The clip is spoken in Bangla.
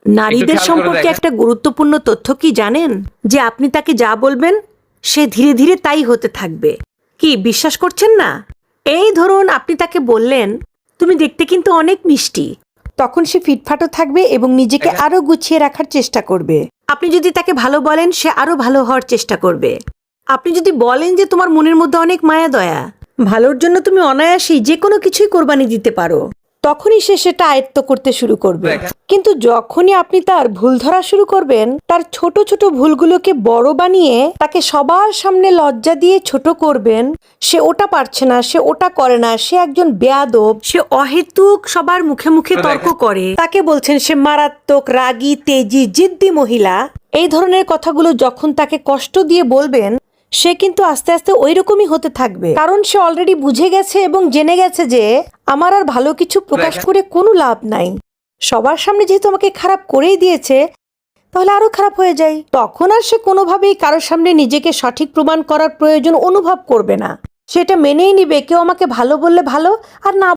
নারীদের খেয়াল করে সম্পর্কে দেখেন। একটা গুরুত্বপূর্ণ তথ্য কি জানেন? যে আপনি তাকে যা বলবেন সে ধীরে ধীরে তাই হতে থাকবে। কি বিশ্বাস করছেন না? এই ধরুন আপনি তাকে বললেন, তুমি দেখতে কিন্তু অনেক মিষ্টি। তখন সে ফিটফাটও থাকবে এবং নিজেকে দেখেন। আরো গুছিয়ে রাখার চেষ্টা করবে। আপনি যদি তাকে ভালো বলেন, সে আরো ভালো হওয়ার চেষ্টা করবে। আপনি যদি বলেন যে তোমার মনের মধ্যে অনেক মায়া দয়া, ভালোর জন্য তুমি অনায়াসেই যে কোনো কিছুই কোরবানি দিতে পারো, তখনই সে সেটা আয়ত্ত করতে শুরু করবে। দেখেন। কিন্তু যখনই আপনি তার ভুল ধরা শুরু করবেন, তার ছোট ছোট ভুলগুলোকে বড় বানিয়ে তাকে সবার সামনে লজ্জা দিয়ে ছোট করবেন, সে ওটা পারছে না, সে ওটা করে না, সে একজন বেয়াদব, সে অহেতুক সবার মুখে মুখে তর্ক করে, তাকে বলছেন সে মারাত্মক রাগী, তেজি, জিদ্দি মহিলা, এই ধরনের কথাগুলো যখন তাকে কষ্ট দিয়ে বলবেন, সে কিন্তু আস্তে আস্তে ওই রকমই হতে থাকবে। কারণ সে অলরেডি বুঝে গেছে এবং জেনে গেছে যে আমার আর ভালো কিছু প্রকাশ করে কোনো লাভ নাই। সবার সামনে যেহেতু আমাকে খারাপ করেই দিয়েছে, তাহলে আরো খারাপ হয়ে যায়। তখন আর সে কোনোভাবেই কারোর সামনে নিজেকে সঠিক প্রমাণ করার প্রয়োজন অনুভব করবে না। সেটা মেনেই নিবে কেউ আমাকে ভালো বললে ভালো, আর না